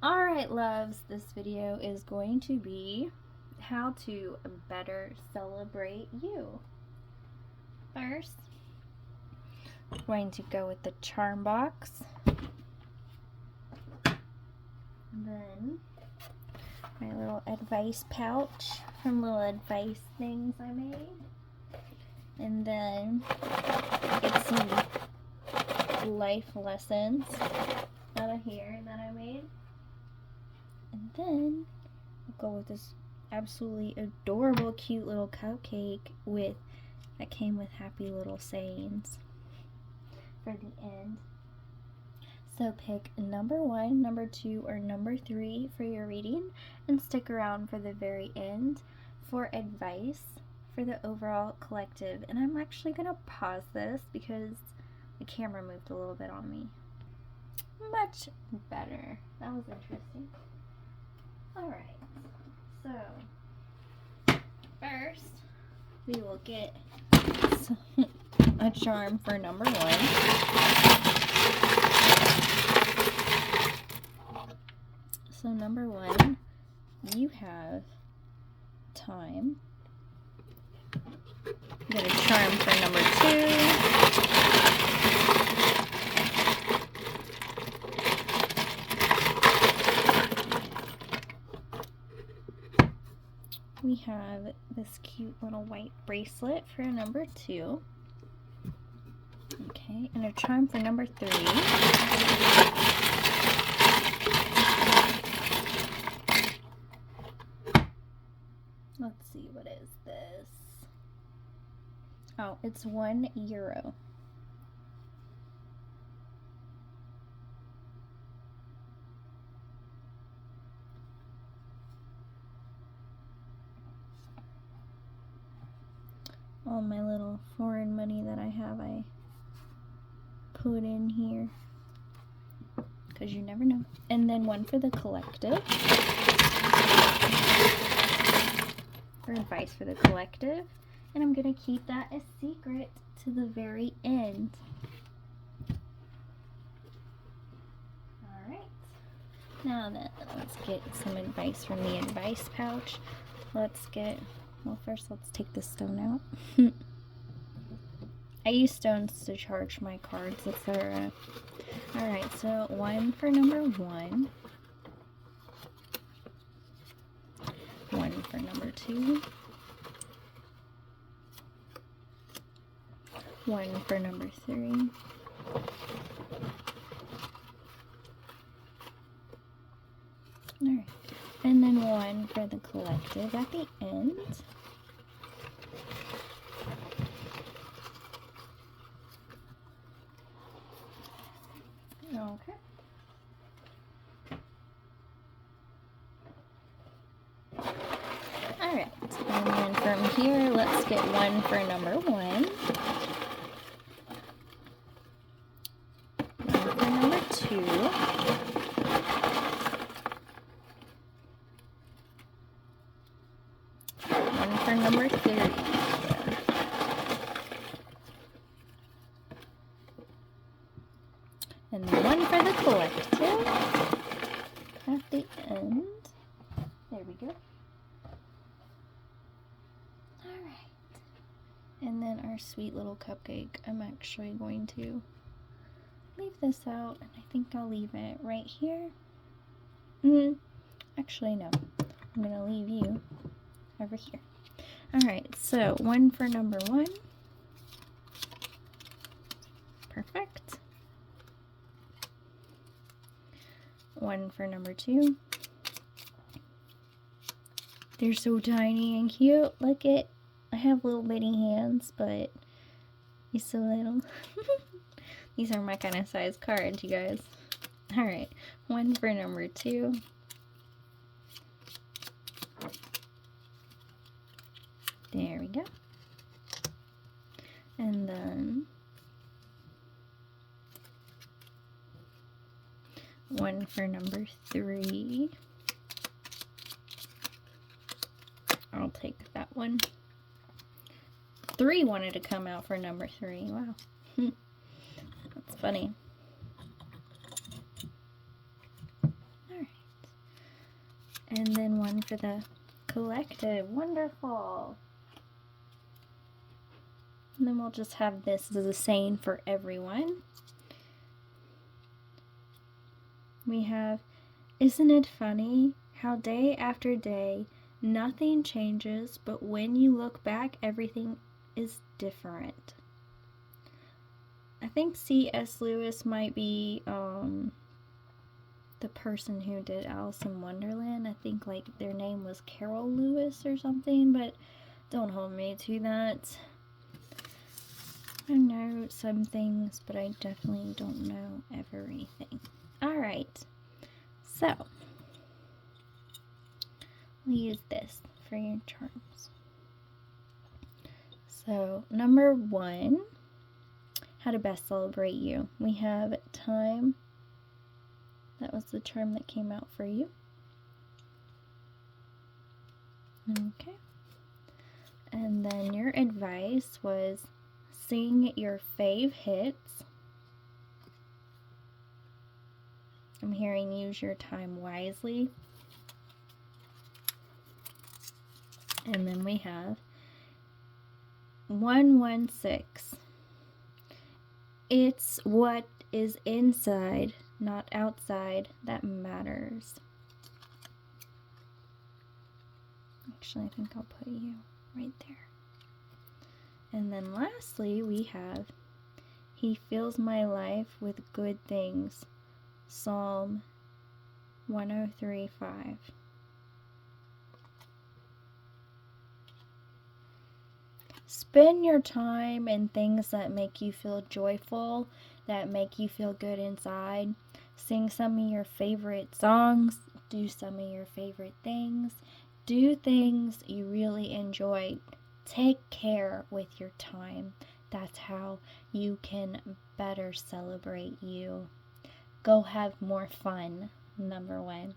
Alright loves, this video is going to be how to better celebrate you. First, I'm going to go with the charm box. Then my little advice pouch from little advice things I made. And then get some life lessons out of here that I made. And then I'll go with this absolutely adorable, cute little cupcake that came with happy little sayings for the end. So pick number 1, number 2, or number 3 for your reading and stick around for the very end for advice for the overall collective. And I'm actually going to pause this because the camera moved a little bit on me. Much better. That was interesting. Alright, so first we will get a charm for number 1. So number 1, you have time. Get a charm for number 2. We have this cute little white bracelet for number 2. Okay, and a charm for number 3. Let's see, what is this? Oh, it's €1. All my little foreign money that I have, I put in here because you never know. And then 1 for the collective, for advice for the collective, and I'm gonna keep that a secret to the very end. Alright, now then, let's get some advice from the advice pouch. Well, first let's take the stone out. I use stones to charge my cards, etc. Alright, so 1 for number 1. 1 for number 2. 1 for number 3. Alright, and then 1 for the collective at the end. Okay. Alright, and then from here, let's get 1 for number 1. 1 for number 2. 1 for number 3. And then 1 for the collective at the end. There we go. Alright. And then our sweet little cupcake. I'm actually going to leave this out, and I think I'll leave it right here. Actually, no. I'm going to leave you over here. Alright, so 1 for number 1. Perfect. 1 for number 2. They're so tiny and cute. Look at, I have little bitty hands, but he's so little. These are my kind of size cards, you guys. Alright, 1 for number 2. There we go. And then 1 for number 3. I'll take that one. 3 wanted to come out for number 3. Wow. That's funny. Alright. And then one for the collective. Wonderful. And then we'll just have this as a saying for everyone. We have, isn't it funny how day after day nothing changes, but when you look back, everything is different. I think C.S. Lewis might be the person who did Alice in Wonderland. I think like their name was Carol Lewis or something, but don't hold me to that. I know some things, but I definitely don't know everything. Alright, so we'll use this for your charms. So, number 1, how to best celebrate you. We have time. That was the charm that came out for you. Okay. And then your advice was sing your fave hits. I'm hearing use your time wisely. And then we have 116. It's what is inside, not outside, that matters. Actually, I think I'll put you right there. And then lastly, we have, He fills my life with good things. Psalm 103:5. Spend your time in things that make you feel joyful, that make you feel good inside. Sing some of your favorite songs, do some of your favorite things, do things you really enjoy. Take care with your time. That's how you can better celebrate you. Go have more fun, number 1.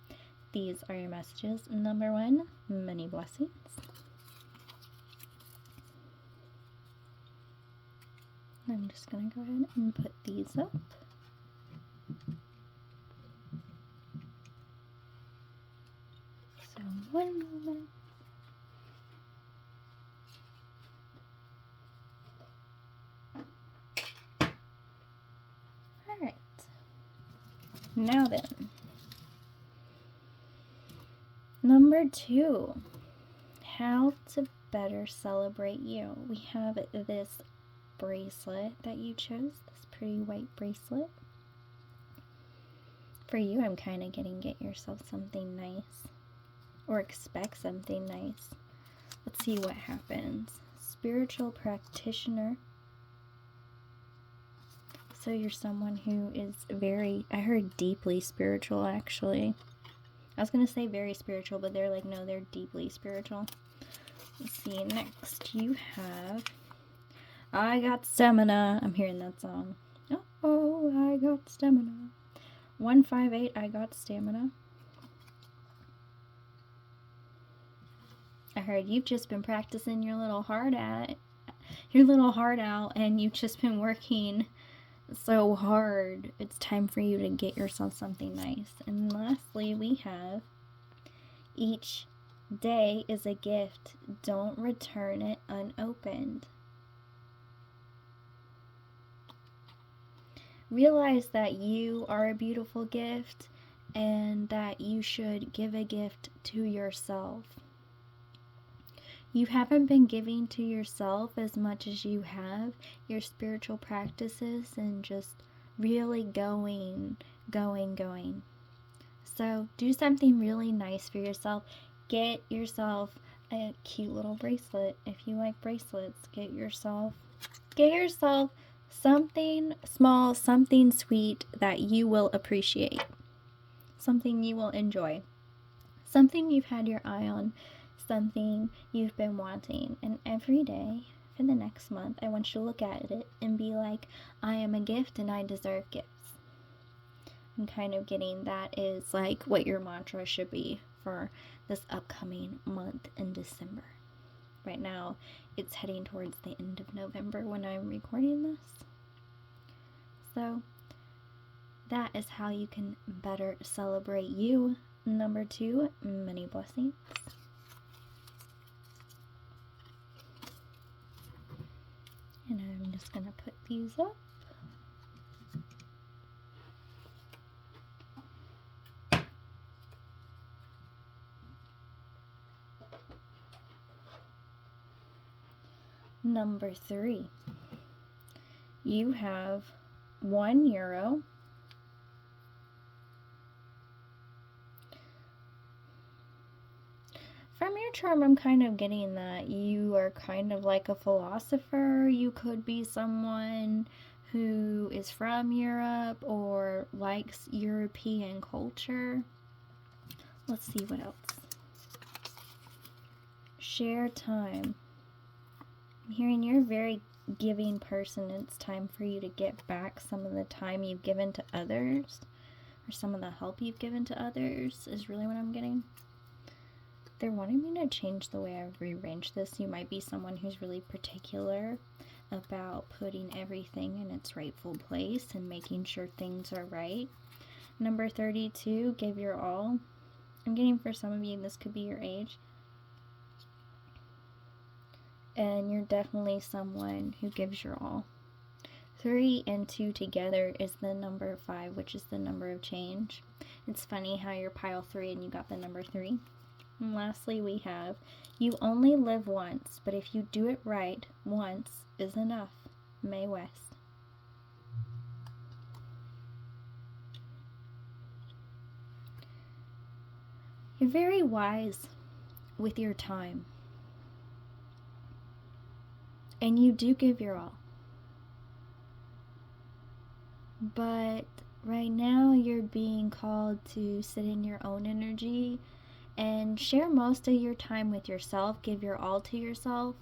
These are your messages. Number 1, many blessings. I'm just going to go ahead and put these up. So, one moment. Alright. Now then. Number 2. How to better celebrate you. We have this bracelet that you chose, this pretty white bracelet. For you, I'm kind of getting get yourself something nice, or expect something nice. Let's see what happens. Spiritual practitioner. So you're someone who is very, I heard deeply spiritual actually. I was going to say very spiritual, but they're like, no, they're deeply spiritual. Let's see, next you have I got stamina. I'm hearing that song. Oh, I got stamina. 158, I got stamina. I heard you've just been practicing your little heart out, and you've just been working so hard. It's time for you to get yourself something nice. And lastly, we have each day is a gift. Don't return it unopened. Realize that you are a beautiful gift and that you should give a gift to yourself. You haven't been giving to yourself as much as you have your spiritual practices and just really going. So do something really nice for yourself. Get yourself a cute little bracelet. If you like bracelets, get yourself something small, something sweet that you will appreciate. Something you will enjoy. Something you've had your eye on. Something you've been wanting. And every day for the next month, I want you to look at it and be like, I am a gift and I deserve gifts. I'm kind of getting that is like what your mantra should be for this upcoming month in December. Right now, it's heading towards the end of November when I'm recording this. So, that is how you can better celebrate you. Number 2, many blessings. And I'm just going to put these up. Number 3, you have €1. From your charm, I'm kind of getting that you are kind of like a philosopher. You could be someone who is from Europe or likes European culture. Let's see what else. Share time. I'm hearing you're a very giving person. It's time for you to get back some of the time you've given to others, or some of the help you've given to others is really what I'm getting. They're wanting me to change the way I rearrange this. You might be someone who's really particular about putting everything in its rightful place and making sure things are right. Number 32, give your all. I'm getting for some of you, this could be your age. And you're definitely someone who gives your all. 3 and 2 together is the number 5, which is the number of change. It's funny how you're pile 3 and you got the number 3. And lastly, we have, you only live once, but if you do it right, once is enough. Mae West. You're very wise with your time. And you do give your all. But right now you're being called to sit in your own energy and share most of your time with yourself. Give your all to yourself.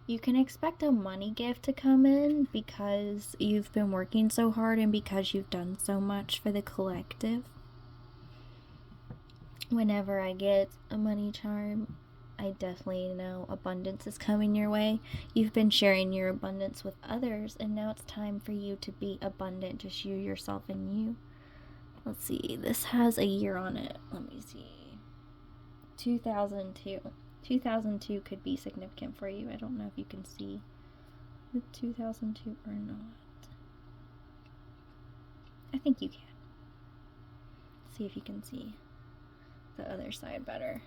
You can expect a money gift to come in because you've been working so hard and because you've done so much for the collective. Whenever I get a money charm, I definitely know abundance is coming your way. You've been sharing your abundance with others, and now it's time for you to be abundant, just you, yourself, and you. Let's see, this has a year on it. Let me see. 2002. 2002 could be significant for you. I don't know if you can see the 2002 or not. I think you can. See if you can see the other side better.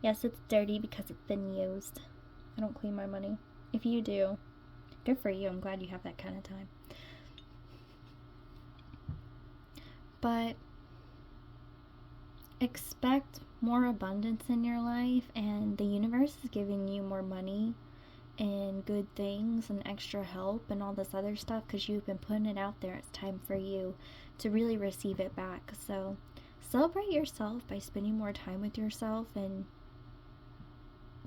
Yes, it's dirty because it's been used. I don't clean my money. If you do, good for you. I'm glad you have that kind of time. But expect more abundance in your life, and the universe is giving you more money and good things and extra help and all this other stuff because you've been putting it out there. It's time for you to really receive it back. So celebrate yourself by spending more time with yourself and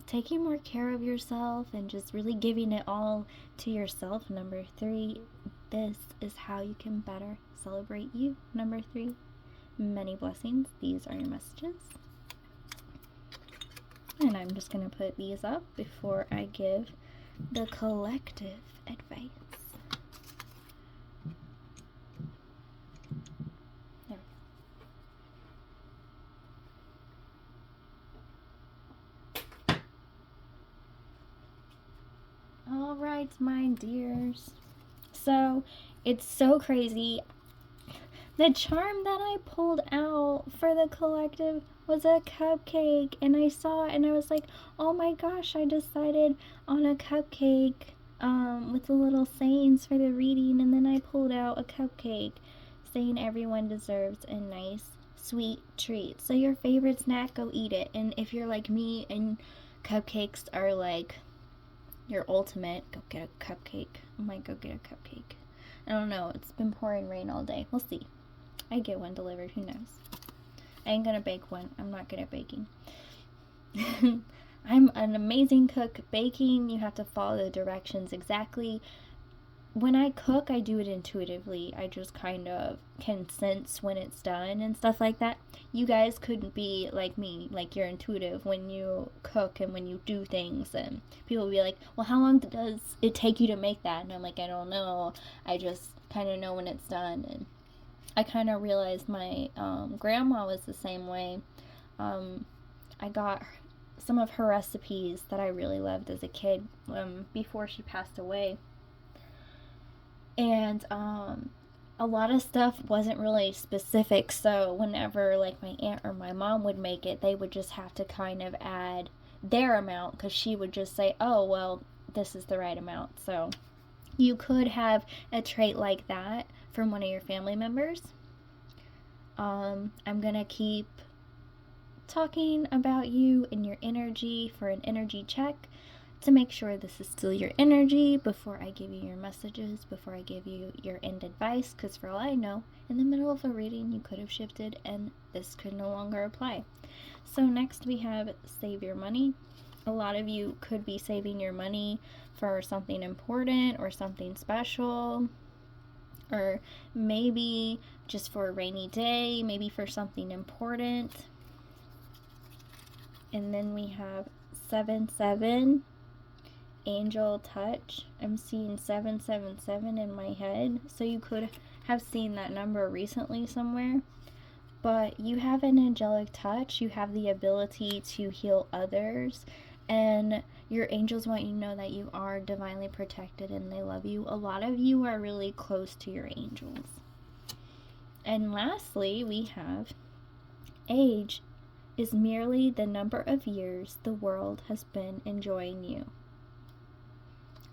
taking more care of yourself and just really giving it all to yourself. Number 3, this is how you can better celebrate you. Number 3, many blessings. These are your messages. And I'm just going to put these up before I give the collective advice. There we go. All right, my dears. So, it's so crazy. The charm that I pulled out for the collective was a cupcake, and I saw it and I was like, oh my gosh, I decided on a cupcake with the little sayings for the reading, and then I pulled out a cupcake saying everyone deserves a nice sweet treat. So your favorite snack, go eat it. And if you're like me and cupcakes are like your ultimate, go get a cupcake. I might go get a cupcake. I don't know, it's been pouring rain all day. We'll see. I get one delivered, who knows. I ain't gonna bake one. I'm not good at baking. I'm an amazing cook. Baking, you have to follow the directions exactly. When I cook, I do it intuitively. I just kind of can sense when it's done and stuff like that. You guys couldn't be like me, like you're intuitive when you cook and when you do things, and people will be like, well, how long does it take you to make that? And I'm like, I don't know. I just kind of know when it's done. And I kind of realized my grandma was the same way. I got some of her recipes that I really loved as a kid before she passed away. And a lot of stuff wasn't really specific, so whenever like my aunt or my mom would make it, they would just have to kind of add their amount, because she would just say, oh, well, this is the right amount. So you could have a trait like that from one of your family members. I'm gonna keep talking about you and your energy for an energy check to make sure this is still your energy before I give you your messages, before I give you your end advice, because for all I know, in the middle of a reading you could have shifted and this could no longer apply. So next we have save your money. A lot of you could be saving your money for something important or something special, or maybe just for a rainy day, maybe for something important. And then we have 7-7, angel touch. I'm seeing 777 in my head, so you could have seen that number recently somewhere. But you have an angelic touch, you have the ability to heal others, and your angels want you to know that you are divinely protected and they love you. A lot of you are really close to your angels. And lastly, we have age is merely the number of years the world has been enjoying you.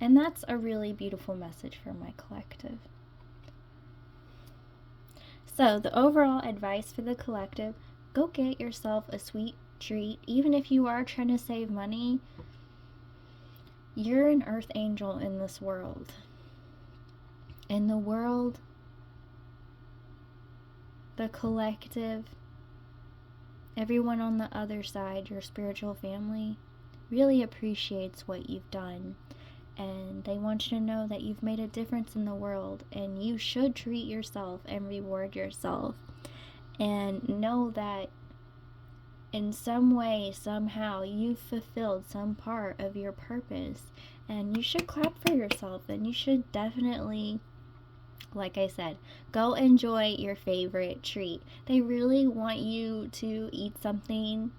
And that's a really beautiful message for my collective. So the overall advice for the collective, go get yourself a sweet treat. Even if you are trying to save money, you're an earth angel in this world. In the world, the collective, everyone on the other side, your spiritual family, really appreciates what you've done. And they want you to know that you've made a difference in the world, and you should treat yourself and reward yourself. And know that in some way, somehow, you've fulfilled some part of your purpose. And you should clap for yourself, and you should definitely, like I said, go enjoy your favorite treat. They really want you to eat something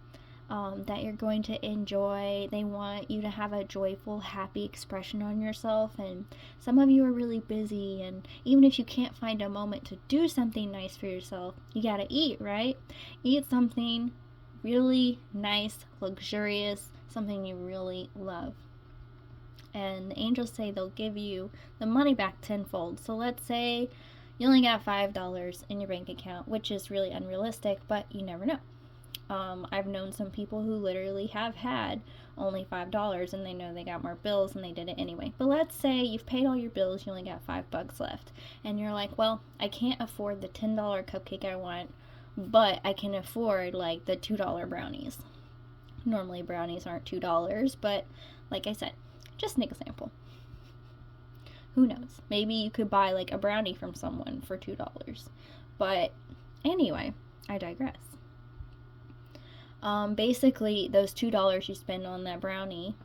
that you're going to enjoy. They want you to have a joyful, happy expression on yourself. And some of you are really busy, and even if you can't find a moment to do something nice for yourself, you gotta eat, right? Eat something really nice, luxurious, something you really love. And the angels say they'll give you the money back tenfold. So let's say you only got $5 in your bank account, which is really unrealistic, but you never know. I've known some people who literally have had only $5 and they know they got more bills and they did it anyway. But let's say you've paid all your bills, you only got $5 left, and you're like, well, I can't afford the $10 cupcake I want, but I can afford like the $2 brownies. Normally brownies aren't $2, but like I said, just an example. Who knows? Maybe you could buy like a brownie from someone for $2. But anyway, I digress. Basically, those $2 you spend on that brownie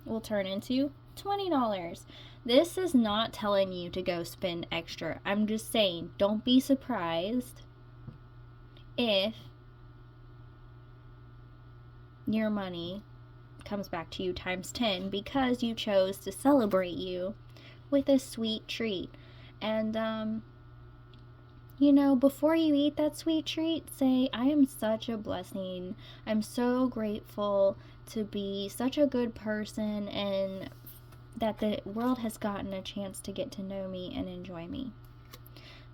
will turn into $20. This is not telling you to go spend extra. I'm just saying, don't be surprised if your money comes back to you times 10 because you chose to celebrate you with a sweet treat. And before you eat that sweet treat, say, I am such a blessing. I'm so grateful to be such a good person, and that the world has gotten a chance to get to know me and enjoy me.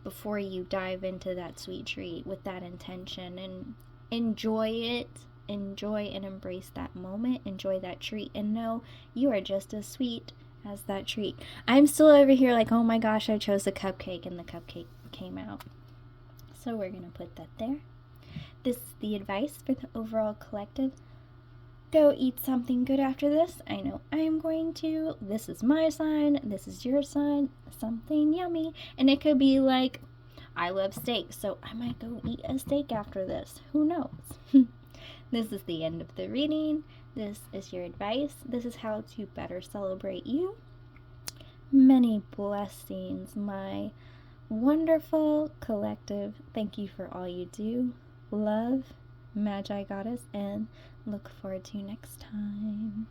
Before you dive into that sweet treat with that intention, and enjoy it. Enjoy and embrace that moment. Enjoy that treat, and know you are just as sweet as that treat. I'm still over here like, oh my gosh, I chose the cupcake and the cupcake came out. So we're gonna put that there. This is the advice for the overall collective. Go eat something good after this. I know I am going to. This is my sign. This is your sign. Something yummy. And it could be like, I love steak, so I might go eat a steak after this. Who knows? This is the end of the reading. This is your advice. This is how to better celebrate you. Many blessings, my wonderful collective, thank you for all you do. Love, Magi Goddess, and look forward to next time.